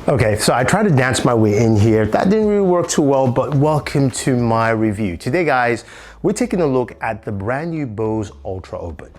Okay, so I tried to dance my way in here. That didn't really work too well, but welcome to my review. Today, guys, we're taking a look at the brand new Bose Ultra Open.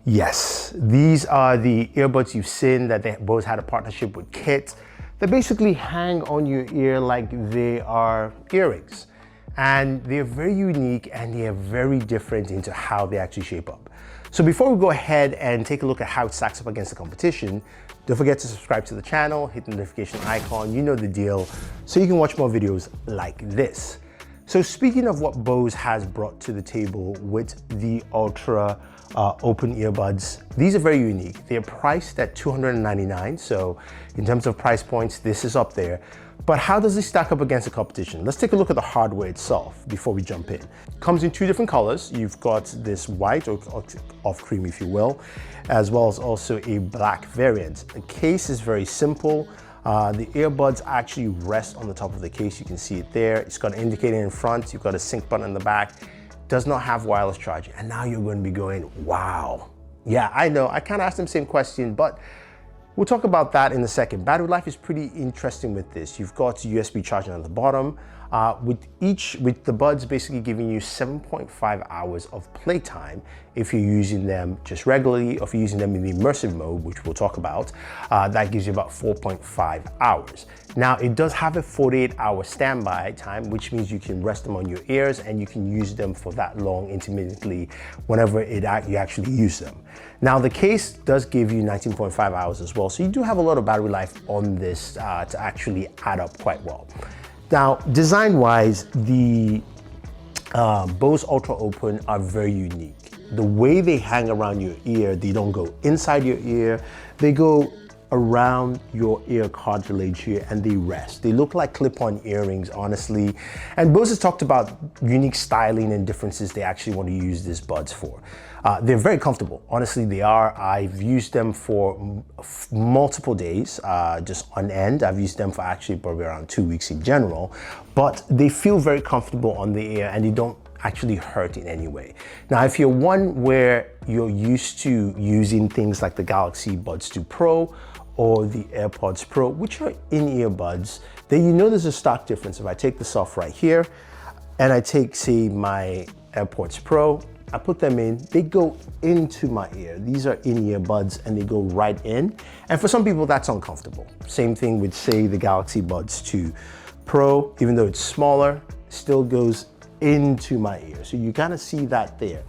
Yes, these are the earbuds you've seen that Bose had a partnership with Kit. They basically hang on your ear like they are earrings. And they're very unique and they are very different into how they actually shape up. So before we go ahead and take a look at how it stacks up against the competition, don't forget to subscribe to the channel, hit the notification icon, you know the deal, so you can watch more videos like this. So speaking of what Bose has brought to the table with the Ultra Open earbuds, these are very unique. They're priced at $299, so in terms of price points, this is up there. But how does this stack up against the competition? Let's take a look at the hardware itself before we jump in. Comes in two different colors. You've got this white or off cream, if you will, as well as also a black variant. The case is very simple. The earbuds actually rest on the top of the case. You can see it there. It's got an indicator in front. You've got a sync button in the back. Does not have wireless charging. And now you're going to be going, wow. Yeah, I know. I kind of asked them the same question, but we'll talk about that in a second. Battery life is pretty interesting with this. You've got USB charging on the bottom, with the buds basically giving you 7.5 hours of playtime if you're using them just regularly, or if you're using them in the immersive mode, which we'll talk about, that gives you about 4.5 hours. Now, it does have a 48-hour standby time, which means you can rest them on your ears and you can use them for that long intermittently whenever you actually use them. Now, the case does give you 19.5 hours as well, so you do have a lot of battery life on this to actually add up quite well. Now, design-wise, the Bose Ultra Open are very unique. The way they hang around your ear, they don't go inside your ear, they go around your ear cartilage here and they rest. They look like clip-on earrings, honestly. And Bose has talked about unique styling and differences they actually want to use these buds for. They're very comfortable. Honestly, they are. I've used them for multiple days, just on end. I've used them for actually probably around 2 weeks in general, but they feel very comfortable on the ear and they don't actually hurt in any way. Now, if you're one where you're used to using things like the Galaxy Buds 2 Pro or the AirPods Pro, which are in-ear buds, then you know there's a stark difference. If I take this off right here and I take, say, my AirPods Pro, I put them in, they go into my ear. These are in-ear buds and they go right in. And for some people, that's uncomfortable. Same thing with, say, the Galaxy Buds 2 Pro, even though it's smaller, still goes into my ear. So you kind of see that there.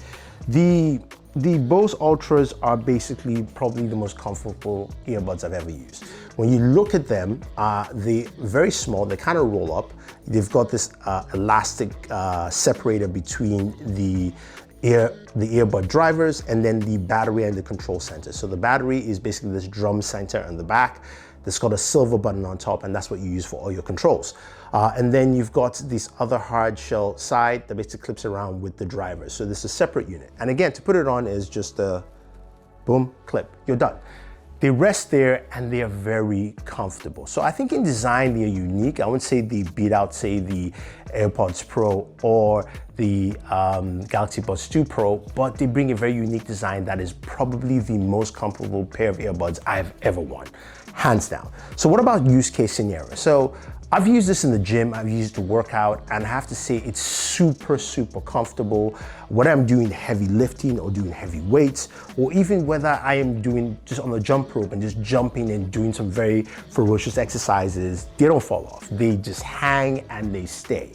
The Bose Ultras are basically probably the most comfortable earbuds I've ever used. When you look at them, they're very small, they kind of roll up. They've got this elastic separator between the earbud drivers and then the battery and the control center. So the battery is basically this drum center in the back that's got a silver button on top, and that's what you use for all your controls. And then you've got this other hard shell side that basically clips around with the drivers. So this is a separate unit. And again, to put it on is just a boom, clip, you're done. They rest there and they are very comfortable. So I think in design, they're unique. I wouldn't say they beat out, say, the AirPods Pro or the Galaxy Buds 2 Pro, but they bring a very unique design that is probably the most comfortable pair of earbuds I've ever worn, hands down. So what about use case scenario? So I've used this in the gym, I've used it to work out, and I have to say it's super, super comfortable. Whether I'm doing heavy lifting or doing heavy weights, or even whether I am doing just on the jump rope and just jumping and doing some very ferocious exercises, they don't fall off. They just hang and they stay.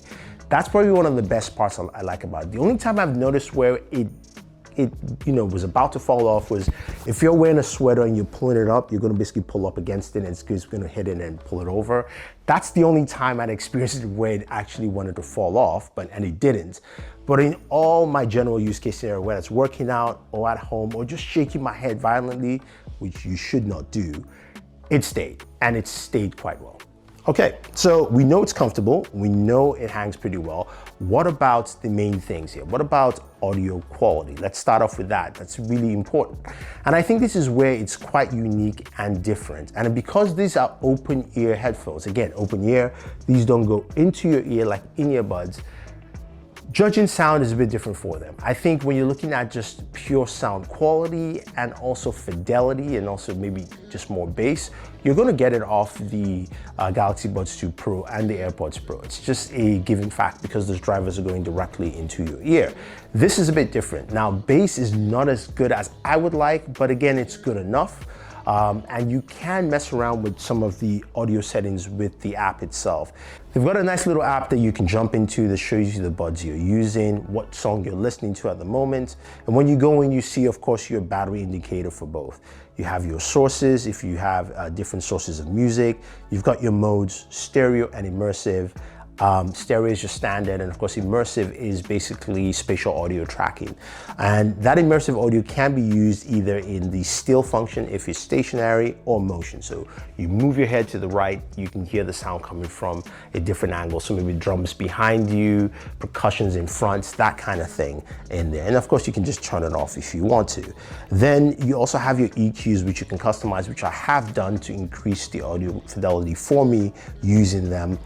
That's probably one of the best parts I like about it. The only time I've noticed where it was about to fall off was if you're wearing a sweater and you're pulling it up, you're going to basically pull up against it and it's going to hit it and pull it over. That's the only time I'd experienced it where it actually wanted to fall off, and it didn't. But in all my general use case scenario, whether it's working out or at home or just shaking my head violently, which you should not do, it stayed, and it stayed quite well. Okay, so we know it's comfortable, we know it hangs pretty well. What about the main things here? What about audio quality? Let's start off with that. That's really important. And I think this is where it's quite unique and different. And because these are open ear headphones, again, open ear, these don't go into your ear like in-ear buds, Judging sound is a bit different for them. I think when you're looking at just pure sound quality and also fidelity and also maybe just more bass, you're gonna get it off the Galaxy Buds 2 Pro and the AirPods Pro. It's just a given fact because those drivers are going directly into your ear. This is a bit different. Now, bass is not as good as I would like, but again, it's good enough. And you can mess around with some of the audio settings with the app itself. They've got a nice little app that you can jump into that shows you the buds you're using, what song you're listening to at the moment. And when you go in, you see, of course, your battery indicator for both. You have your sources, if you have different sources of music. You've got your modes, stereo and immersive. Stereo is your standard, and of course immersive is basically spatial audio tracking. And that immersive audio can be used either in the still function if it's stationary or motion. So you move your head to the right, you can hear the sound coming from a different angle. So maybe drums behind you, percussions in front, that kind of thing in there. And of course you can just turn it off if you want to. Then you also have your EQs, which you can customize, which I have done to increase the audio fidelity for me using them.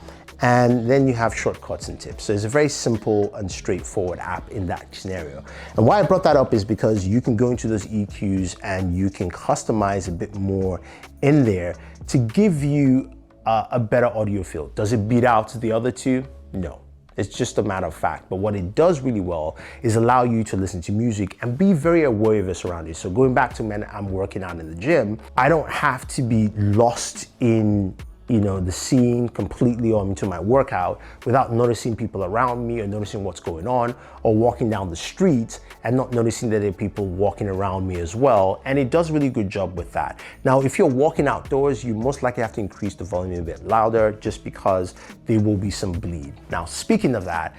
And then you have shortcuts and tips. So it's a very simple and straightforward app in that scenario. And why I brought that up is because you can go into those EQs and you can customize a bit more in there to give you a better audio feel. Does it beat out the other two? No. It's just a matter of fact. But what it does really well is allow you to listen to music and be very aware of your surroundings. So going back to when I'm working out in the gym, I don't have to be lost in the scene completely or into my workout without noticing people around me or noticing what's going on, or walking down the street and not noticing that there are people walking around me as well. And it does a really good job with that. Now, if you're walking outdoors, you most likely have to increase the volume a bit louder just because there will be some bleed. Now, speaking of that,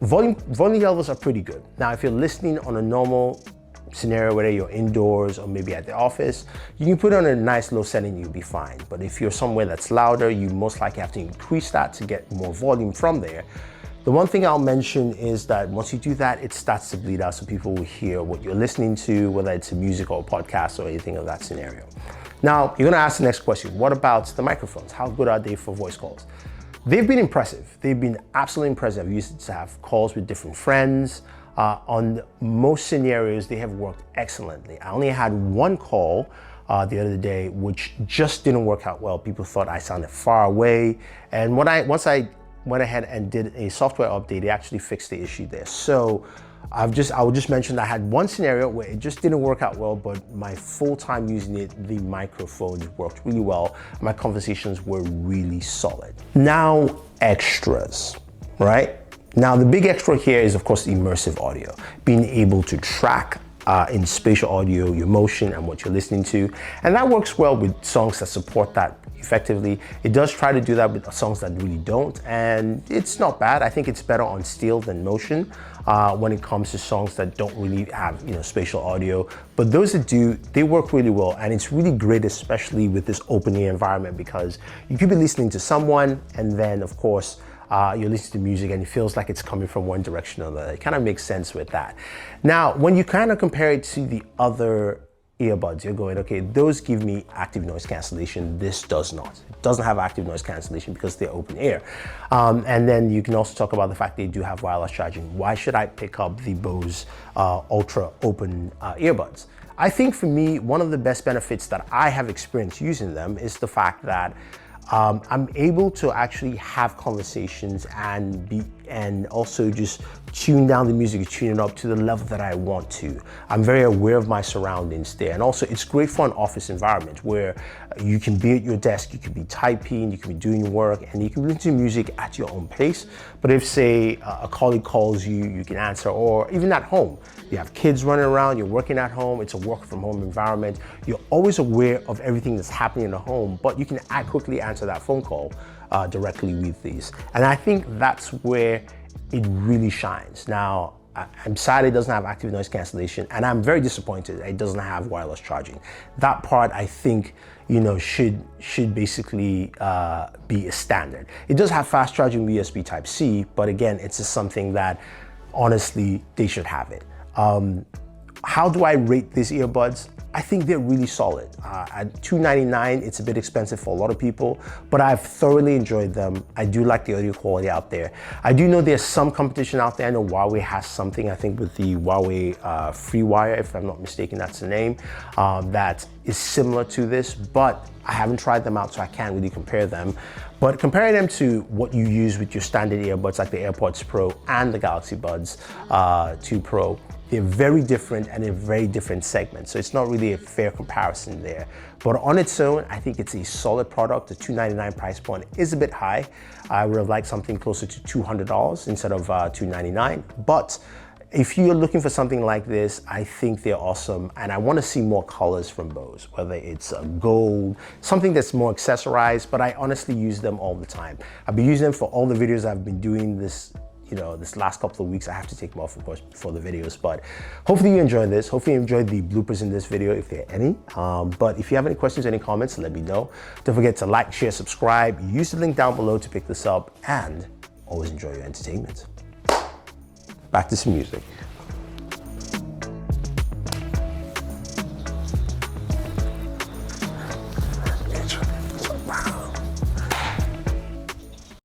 volume levels are pretty good. Now, if you're listening on a normal scenario, whether you're indoors or maybe at the office, you can put on a nice low setting, you'll be fine. But if you're somewhere that's louder, you most likely have to increase that to get more volume from there. The one thing I'll mention is that once you do that, it starts to bleed out so people will hear what you're listening to, whether it's a music or a podcast or anything of that scenario. Now, you're gonna ask the next question, what about the microphones? How good are they for voice calls? They've been impressive. They've been absolutely impressive. I've used it to have calls with different friends. On most scenarios, they have worked excellently. I only had one call the other day, which just didn't work out well. People thought I sounded far away. And once I went ahead and did a software update, they actually fixed the issue there. So I would just mention that I had one scenario where it just didn't work out well, but my full time using it, the microphones worked really well. My conversations were really solid. Now, extras, right? Now, the big extra here is, of course, immersive audio, being able to track in spatial audio your motion and what you're listening to. And that works well with songs that support that effectively. It does try to do that with songs that really don't, and it's not bad. I think it's better on still than motion when it comes to songs that don't really have spatial audio. But those that do, they work really well, and it's really great, especially with this open ear environment, because you could be listening to someone and then, of course, you're listening to music and it feels like it's coming from one direction or the other. It kind of makes sense with that. Now, when you kind of compare it to the other earbuds, you're going, okay, those give me active noise cancellation. This does not. It doesn't have active noise cancellation because they're open ear. And then you can also talk about the fact they do have wireless charging. Why should I pick up the Bose Ultra Open earbuds? I think for me, one of the best benefits that I have experienced using them is the fact that I'm able to actually have conversations and also just tune down the music, tune it up to the level that I want to. I'm very aware of my surroundings there. And also it's great for an office environment where you can be at your desk, you can be typing, you can be doing work, and you can listen to music at your own pace. But if, say, a colleague calls you, you can answer, or even at home, you have kids running around, you're working at home, it's a work from home environment, you're always aware of everything that's happening in the home, but you can quickly answer that phone call directly with these. And I think that's where it really shines. Now, I'm sad it doesn't have active noise cancellation, and I'm very disappointed it doesn't have wireless charging. That part, I think, should basically be a standard. It does have fast charging USB Type-C, but again, it's just something that, honestly, they should have it. How do I rate these earbuds? I think they're really solid. At $299, it's a bit expensive for a lot of people, but I've thoroughly enjoyed them. I do like the audio quality out there. I do know there's some competition out there. I know Huawei has something, I think with the Huawei FreeWire, if I'm not mistaken, that's the name, that is similar to this, but I haven't tried them out, so I can't really compare them. But comparing them to what you use with your standard earbuds like the AirPods Pro and the Galaxy Buds 2 Pro, they're very different and in very different segments. So it's not really a fair comparison there. But on its own, I think it's a solid product. The $299 price point is a bit high. I would have liked something closer to $200 instead of $299. But if you're looking for something like this, I think they're awesome. And I want to see more colors from Bose, whether it's gold, something that's more accessorized, but I honestly use them all the time. I've been using them for all the videos I've been doing this last couple of weeks. I have to take them off, of course, for the videos, but hopefully you enjoyed this. Hopefully you enjoyed the bloopers in this video, if there are any. But if you have any questions, any comments, let me know. Don't forget to like, share, subscribe, use the link down below to pick this up, and always enjoy your entertainment. Back to some music.